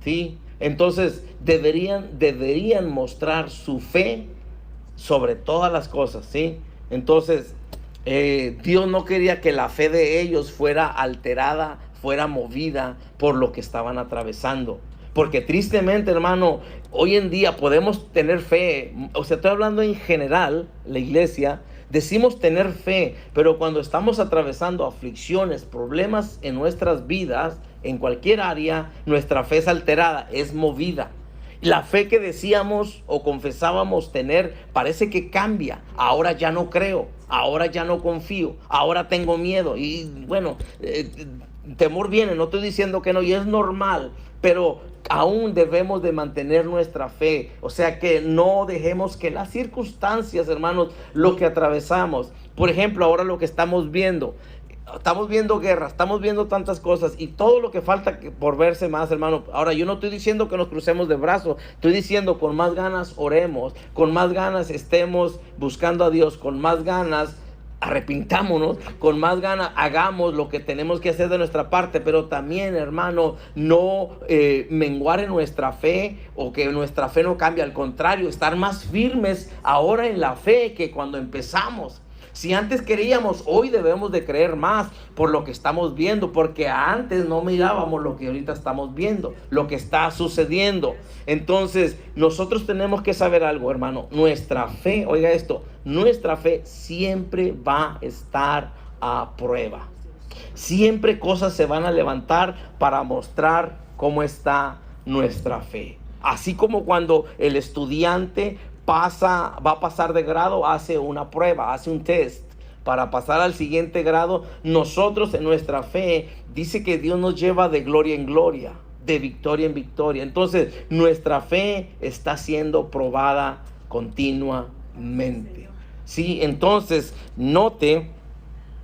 ¿sí? Entonces, deberían mostrar su fe sobre todas las cosas, ¿sí? Entonces, Dios no quería que la fe de ellos fuera alterada, fuera movida por lo que estaban atravesando. Porque tristemente, hermano, hoy en día podemos tener fe. O sea, estoy hablando en general, la iglesia, decimos tener fe, pero cuando estamos atravesando aflicciones, problemas en nuestras vidas, en cualquier área, nuestra fe es alterada, es movida. La fe que decíamos o confesábamos tener parece que cambia. Ahora ya no creo, ahora ya no confío, ahora tengo miedo. Y bueno, temor viene, no estoy diciendo que no, y es normal, pero aún debemos de mantener nuestra fe. O sea, que no dejemos que las circunstancias, hermanos, lo que atravesamos. Por ejemplo, ahora lo que estamos viendo guerra, estamos viendo tantas cosas y todo lo que falta por verse más, hermano. Ahora, yo no estoy diciendo que nos crucemos de brazos, estoy diciendo con más ganas oremos, con más ganas estemos buscando a Dios, con más ganas arrepintámonos, con más ganas hagamos lo que tenemos que hacer de nuestra parte, pero también, hermano, no menguar en nuestra fe o que nuestra fe no cambie, al contrario, estar más firmes ahora en la fe que cuando empezamos. Si antes creíamos, hoy debemos de creer más por lo que estamos viendo, porque antes no mirábamos lo que ahorita estamos viendo, lo que está sucediendo. Entonces, nosotros tenemos que saber algo, hermano. Nuestra fe, oiga esto, nuestra fe siempre va a estar a prueba. Siempre cosas se van a levantar para mostrar cómo está nuestra fe. Así como cuando el estudiante va a pasar de grado, hace una prueba, hace un test para pasar al siguiente grado. Nosotros en nuestra fe dice que Dios nos lleva de gloria en gloria, de victoria en victoria. Entonces nuestra fe está siendo probada continuamente. Sí, entonces note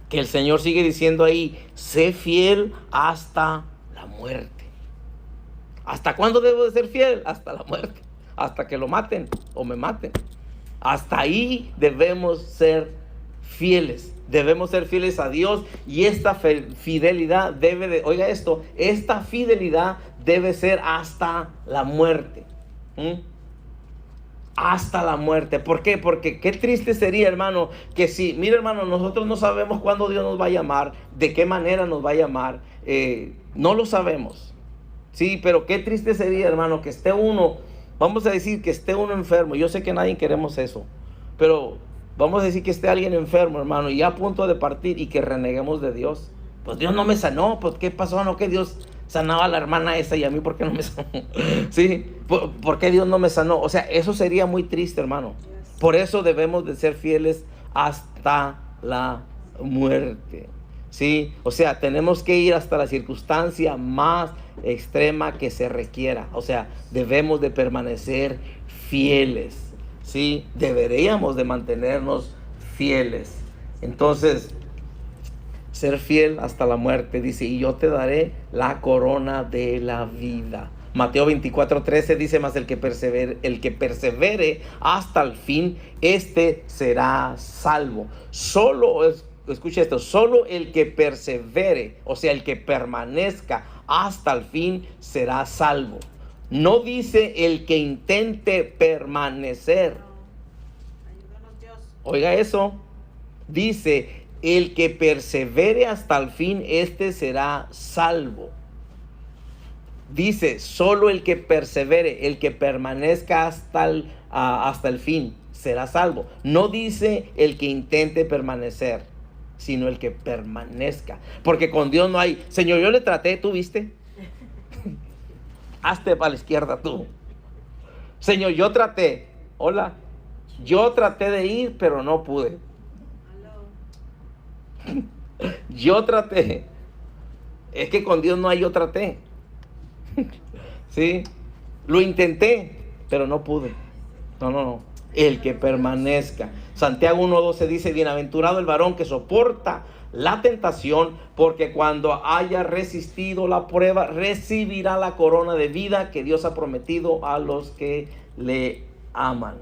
que el Señor sigue diciendo ahí, sé fiel hasta la muerte. ¿Hasta cuándo debo de ser fiel? Hasta la muerte. Hasta que lo maten o me maten. Hasta ahí debemos ser fieles. Debemos ser fieles a Dios. Y esta fidelidad debe de, oiga esto, esta fidelidad debe ser hasta la muerte. Hasta la muerte. ¿Por qué? Porque qué triste sería, hermano, que si, mira, hermano, nosotros no sabemos cuándo Dios nos va a llamar, de qué manera nos va a llamar. No lo sabemos. Sí, pero qué triste sería, hermano, que esté uno, vamos a decir que esté uno enfermo. Yo sé que nadie queremos eso, pero vamos a decir que esté alguien enfermo, hermano, y ya a punto de partir y que reneguemos de Dios. Pues Dios no me sanó, pues ¿qué pasó? No, que Dios Sanaba a la hermana esa y a mí, ¿por qué no me sanó? ¿Sí? ¿Por qué Dios no me sanó? O sea, eso sería muy triste, hermano. Por eso debemos de ser fieles hasta la muerte. ¿Sí? O sea, tenemos que ir hasta la circunstancia más extrema que se requiera. O sea, debemos de permanecer fieles. ¿Sí? Deberíamos de mantenernos fieles. Entonces, ser fiel hasta la muerte, dice, y yo te daré la corona de la vida. Mateo 24:13 dice, mas el que persevere hasta el fin, este será salvo. Escucha esto, solo el que persevere, o sea, el que permanezca hasta el fin, será salvo. No dice el que intente permanecer. Ayúdanos, Dios. Oiga eso, dice, el que persevere hasta el fin, este será salvo. Dice, solo el que persevere, el que permanezca hasta el fin, será salvo. No dice el que intente permanecer, sino el que permanezca. Porque con Dios no hay, Señor, yo le traté, ¿tú viste? Hazte para la izquierda tú. Señor, yo traté. Hola. Yo traté de ir, pero no pude. Yo traté. Es que con Dios no hay yo traté. ¿Sí? Lo intenté, pero no pude. No. El que permanezca. Santiago 1:12 dice, bienaventurado el varón que soporta la tentación, porque cuando haya resistido la prueba, recibirá la corona de vida que Dios ha prometido a los que le aman.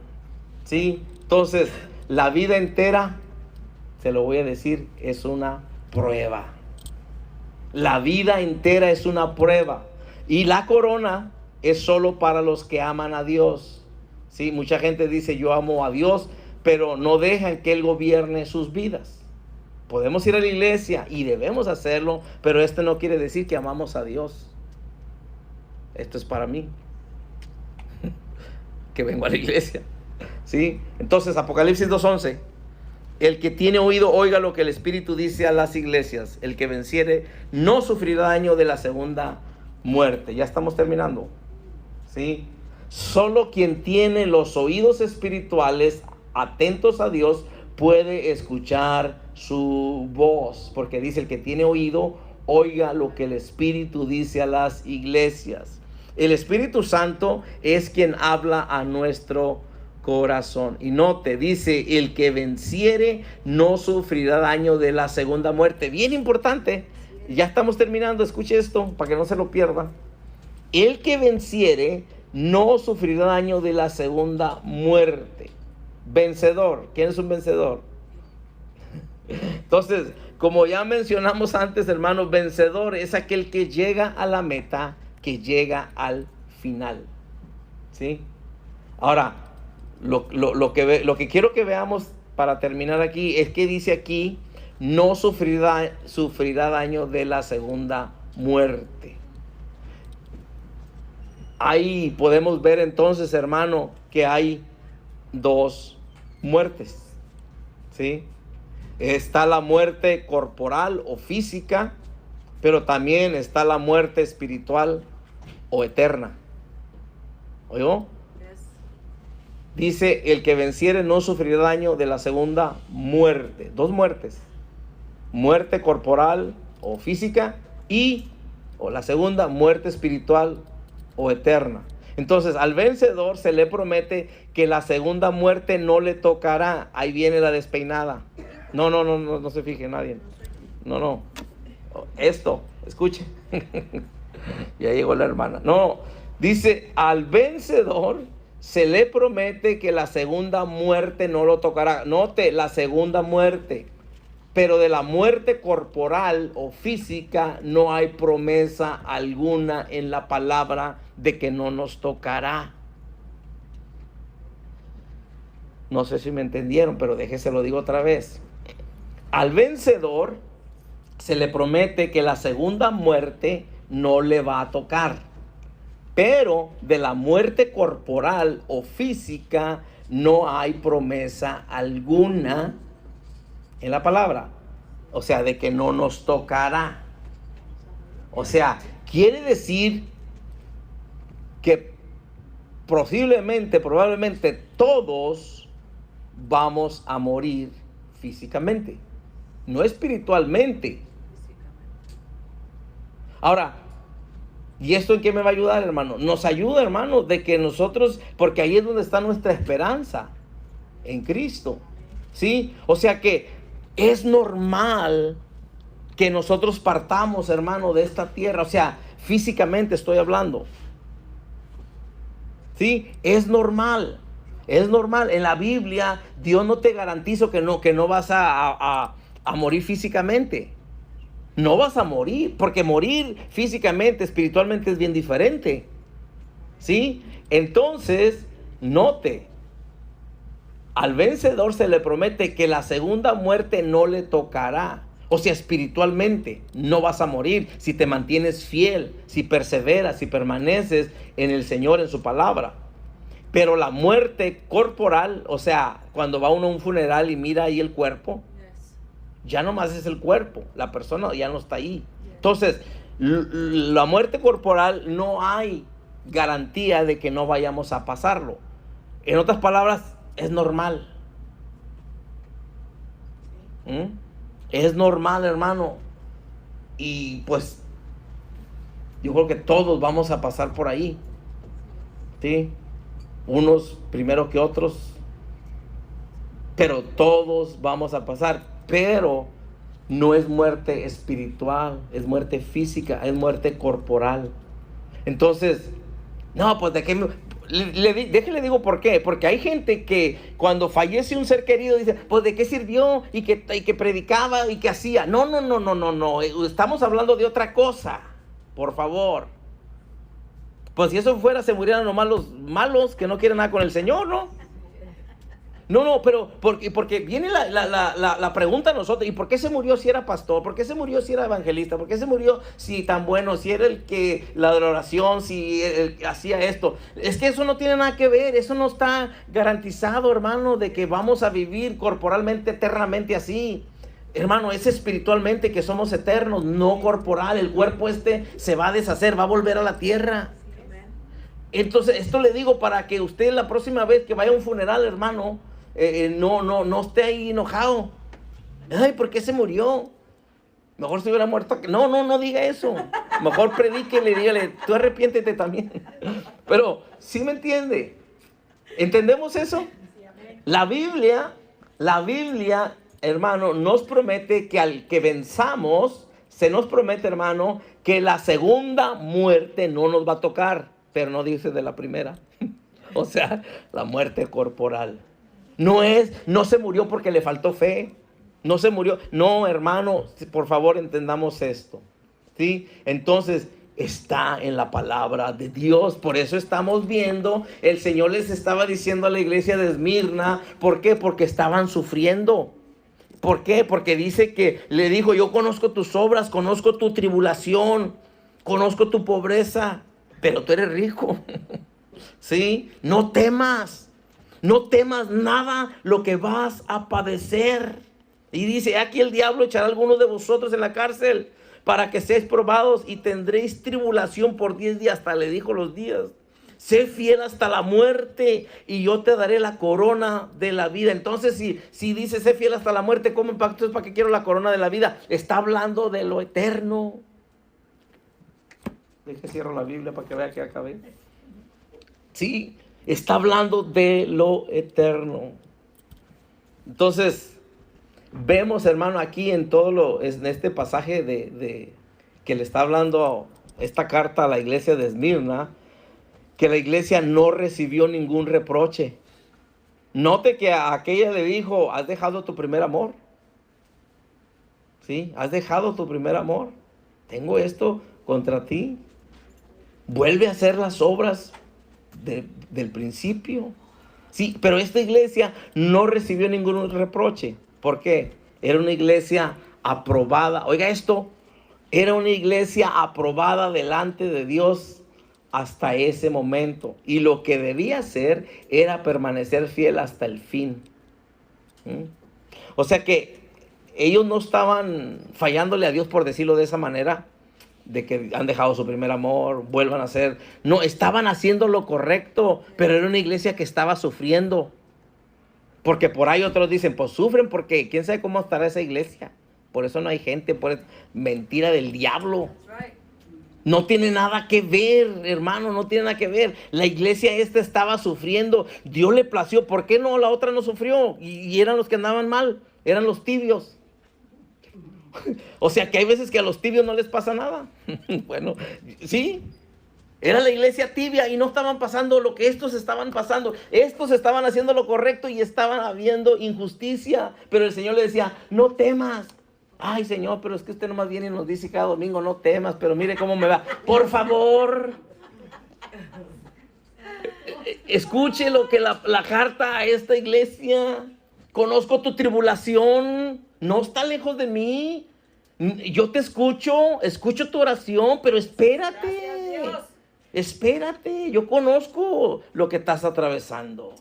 ¿Sí? Entonces, la vida entera, se lo voy a decir, es una prueba. La vida entera es una prueba. Y la corona es solo para los que aman a Dios. ¿Sí? Mucha gente dice, yo amo a Dios, pero no dejan que Él gobierne sus vidas. Podemos ir a la iglesia y debemos hacerlo, pero esto no quiere decir que amamos a Dios. Esto es para mí, que vengo a la iglesia. ¿Sí? Entonces, Apocalipsis 2:11. El que tiene oído, oiga lo que el Espíritu dice a las iglesias. El que venciere no sufrirá daño de la segunda muerte. Ya estamos terminando. ¿Sí? Solo quien tiene los oídos espirituales atentos a Dios puede escuchar su voz. Porque dice, el que tiene oído, oiga lo que el Espíritu dice a las iglesias. El Espíritu Santo es quien habla a nuestro corazón. Y note, dice, el que venciere no sufrirá daño de la segunda muerte. Bien importante. Ya estamos terminando. Escuche esto para que no se lo pierda. El que venciere no sufrirá daño de la segunda muerte. Vencedor. ¿Quién es un vencedor? Entonces, como ya mencionamos antes, hermanos, vencedor es aquel que llega a la meta, que llega al final. ¿Sí? Ahora, lo que quiero que veamos para terminar aquí es que dice aquí, no sufrirá daño de la segunda muerte. Ahí podemos ver entonces, hermano, que hay dos muertes. ¿Sí? Está la muerte corporal o física, pero también está la muerte espiritual o eterna. ¿Oyó? Dice, el que venciere no sufrirá daño de la segunda muerte. Dos muertes. Muerte corporal o física o la segunda, muerte espiritual o eterna. Entonces, al vencedor se le promete que la segunda muerte no le tocará. Ahí viene la despeinada. No se fije nadie. No. Esto, escuche. Ya llegó la hermana. No, dice, al vencedor se le promete que la segunda muerte no lo tocará. Note, la segunda muerte. Pero de la muerte corporal o física no hay promesa alguna en la palabra de que no nos tocará. No sé si me entendieron, pero déjese lo digo otra vez. Al vencedor se le promete que la segunda muerte no le va a tocar. Pero de la muerte corporal o física no hay promesa alguna en la palabra. O sea, de que no nos tocará. O sea, quiere decir que probablemente todos vamos a morir físicamente, no espiritualmente. Ahora, ¿y esto en qué me va a ayudar, hermano? Nos ayuda, hermano, de que nosotros, porque ahí es donde está nuestra esperanza, en Cristo, ¿sí? O sea que es normal que nosotros partamos, hermano, de esta tierra, o sea, físicamente estoy hablando, ¿sí? Es normal. En la Biblia, Dios no te garantiza que no vas a morir físicamente. No vas a morir, porque morir físicamente, espiritualmente es bien diferente, ¿sí? Entonces, note, al vencedor se le promete que la segunda muerte no le tocará. O sea, espiritualmente no vas a morir si te mantienes fiel, si perseveras, si permaneces en el Señor, en su palabra. Pero la muerte corporal, o sea, cuando va uno a un funeral y mira ahí el cuerpo, ya nomás es el cuerpo, la persona ya no está ahí. Entonces, la muerte corporal no hay garantía de que no vayamos a pasarlo. En otras palabras, es normal. Es normal, hermano. Y pues, yo creo que todos vamos a pasar por ahí, ¿sí? Unos primero que otros, pero todos vamos a pasar. Pero no es muerte espiritual, es muerte física, es muerte corporal. Entonces, no, pues de qué déjele digo por qué. Porque hay gente que cuando fallece un ser querido dice, pues de qué sirvió y que predicaba y que hacía. No. Estamos hablando de otra cosa, por favor. Pues si eso fuera, se murieran nomás los malos que no quieren nada con el Señor, ¿no? No, pero porque viene la pregunta a nosotros, ¿y por qué se murió si era pastor? ¿Por qué se murió si era evangelista? ¿Por qué se murió si tan bueno, si era el que la oración, si hacía esto? Es que eso no tiene nada que ver, eso no está garantizado, hermano, de que vamos a vivir corporalmente, eternamente así. Hermano, es espiritualmente que somos eternos, no corporal. El cuerpo se va a deshacer, va a volver a la tierra. Entonces, esto le digo para que usted la próxima vez que vaya a un funeral, hermano, no esté ahí enojado. Ay, ¿por qué se murió? Mejor se hubiera muerto. No diga eso. Mejor predíquele y dígale, tú arrepiéntete también. Pero, ¿sí me entiende? ¿Entendemos eso? La Biblia, hermano, nos promete que al que venzamos, se nos promete, hermano, que la segunda muerte no nos va a tocar. Pero no dice de la primera. O sea, la muerte corporal. No se murió porque le faltó fe. No se murió. No, hermano, por favor entendamos esto, ¿sí? Entonces, está en la palabra de Dios. Por eso estamos viendo, el Señor les estaba diciendo a la iglesia de Esmirna. ¿Por qué? Porque estaban sufriendo. ¿Por qué? Porque dice que le dijo, yo conozco tus obras, conozco tu tribulación, conozco tu pobreza, pero tú eres rico. ¿Sí? No temas nada lo que vas a padecer. Y dice, aquí el diablo echará a algunos de vosotros en la cárcel para que seáis probados y tendréis tribulación por 10 días. Hasta le dijo los días. Sé fiel hasta la muerte y yo te daré la corona de la vida. Entonces, si dice sé fiel hasta la muerte, ¿cómo impacto? ¿Es para qué quiero la corona de la vida? Está hablando de lo eterno. Deje cierro la Biblia para que vea que acabé. Sí, está hablando de lo eterno. Entonces, vemos, hermano, aquí en este pasaje que le está hablando esta carta a la iglesia de Esmirna, que la iglesia no recibió ningún reproche. Note que a aquella le dijo, has dejado tu primer amor. ¿Sí? Has dejado tu primer amor. Tengo esto contra ti. Vuelve a hacer las obras del principio. Sí, pero esta iglesia no recibió ningún reproche. ¿Por qué? Era una iglesia aprobada. Oiga esto, era una iglesia aprobada delante de Dios hasta ese momento. Y lo que debía hacer era permanecer fiel hasta el fin. O sea que ellos no estaban fallándole a Dios, por decirlo de esa manera. de que han dejado su primer amor, vuelvan a hacer. No, estaban haciendo lo correcto, pero era una iglesia que estaba sufriendo. Porque por ahí otros dicen, pues sufren porque quién sabe cómo estará esa iglesia. Por eso no hay gente, mentira del diablo. No tiene nada que ver, hermano, no tiene nada que ver. La iglesia esta estaba sufriendo, Dios le plació. ¿Por qué no? La otra no sufrió y eran los que andaban mal, eran los tibios. O sea que hay veces que a los tibios no les pasa nada. Bueno, sí, era la iglesia tibia y no estaban pasando lo que estos estaban pasando. Estos estaban haciendo lo correcto y estaban habiendo injusticia. Pero el Señor le decía, no temas. Ay, Señor, pero es que usted nomás viene y nos dice cada domingo, no temas, pero mire cómo me va. Por favor, escuche lo que la carta a esta iglesia. Conozco tu tribulación, no está lejos de mí. Yo te escucho tu oración, pero espérate. Espérate, yo conozco lo que estás atravesando.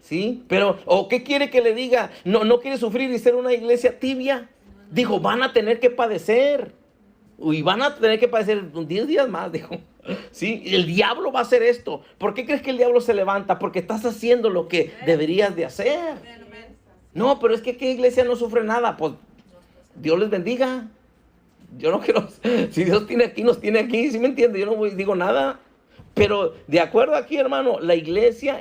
¿Sí? Pero, ¿o qué quiere que le diga? No quiere sufrir y ser una iglesia tibia. Dijo, van a tener que padecer. Y van a tener que padecer 10 días más, dijo. Sí, el diablo va a hacer esto. ¿Por qué crees que el diablo se levanta? Porque estás haciendo lo que deberías de hacer. No, pero es que ¿qué iglesia no sufre nada? Pues Dios les bendiga. Yo no quiero, si Dios tiene aquí, nos tiene aquí, ¿sí me entiende? Yo no digo nada. Pero de acuerdo aquí, hermano, la iglesia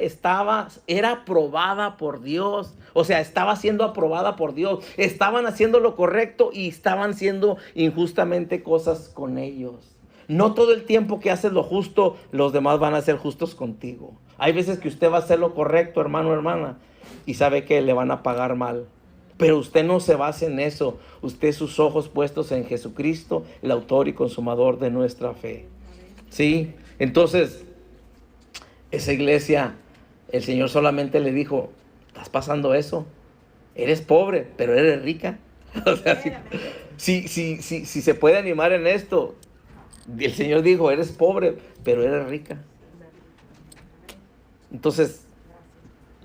era aprobada por Dios. O sea, estaba siendo aprobada por Dios. Estaban haciendo lo correcto y estaban haciendo injustamente cosas con ellos. No todo el tiempo que haces lo justo, los demás van a ser justos contigo. Hay veces que usted va a hacer lo correcto, hermano, hermana, y sabe que le van a pagar mal. Pero usted no se base en eso. Usted sus ojos puestos en Jesucristo, el autor y consumador de nuestra fe. ¿Sí? Entonces, esa iglesia, el Señor solamente le dijo, ¿estás pasando eso? Eres pobre, pero eres rica. O sea, si se puede animar en esto, el Señor dijo, eres pobre, pero eres rica. Entonces,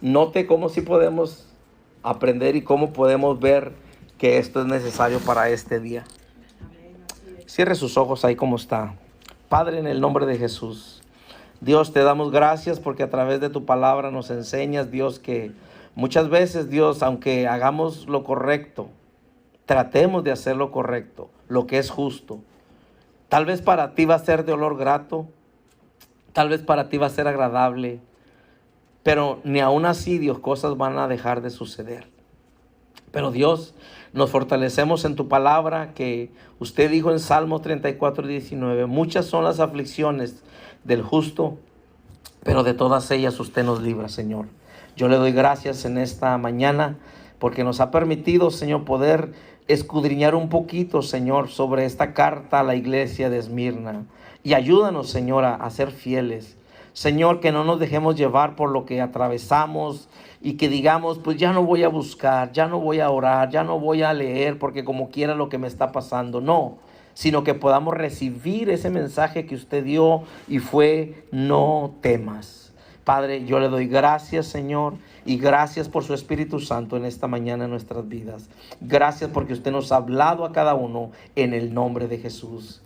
note cómo sí podemos aprender y cómo podemos ver que esto es necesario para este día. Cierre sus ojos ahí como está. Padre, en el nombre de Jesús, Dios, te damos gracias porque a través de tu palabra nos enseñas, Dios, que muchas veces, Dios, aunque hagamos lo correcto, tratemos de hacer lo correcto, lo que es justo. Tal vez para ti va a ser de olor grato, tal vez para ti va a ser agradable, pero ni aún así, Dios, cosas van a dejar de suceder. Pero Dios, nos fortalecemos en tu palabra que usted dijo en Salmo 34:19, muchas son las aflicciones del justo, pero de todas ellas usted nos libra, Señor. Yo le doy gracias en esta mañana porque nos ha permitido, Señor, poder escudriñar un poquito, Señor, sobre esta carta a la iglesia de Esmirna. Y ayúdanos, Señor, a ser fieles. Señor, que no nos dejemos llevar por lo que atravesamos y que digamos, pues ya no voy a buscar, ya no voy a orar, ya no voy a leer porque como quiera lo que me está pasando. No, sino que podamos recibir ese mensaje que usted dio y fue, no temas. Padre, yo le doy gracias, Señor, y gracias por su Espíritu Santo en esta mañana en nuestras vidas. Gracias porque usted nos ha hablado a cada uno en el nombre de Jesús.